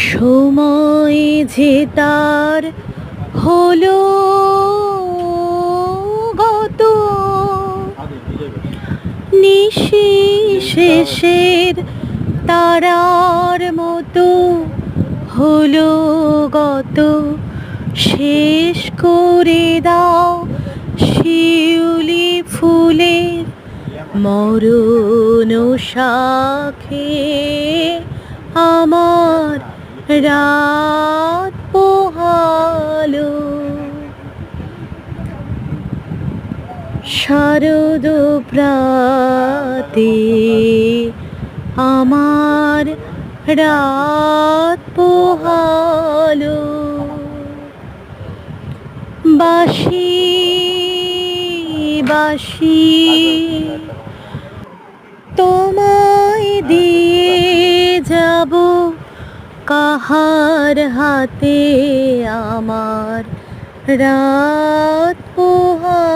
সময় যে তার হলো গত, নিশি শেষের তারার মতো হলো গত। শেষ করে দাও শিউলি ফুলের মরণ শাখে আমার রাত পোহালো। শারদ প্রাতে আমার রাত পোহালো। বাঁশি বাঁশি তোমায় দিয়ে যাব কাহার হাতে আমার রাত পোহালো।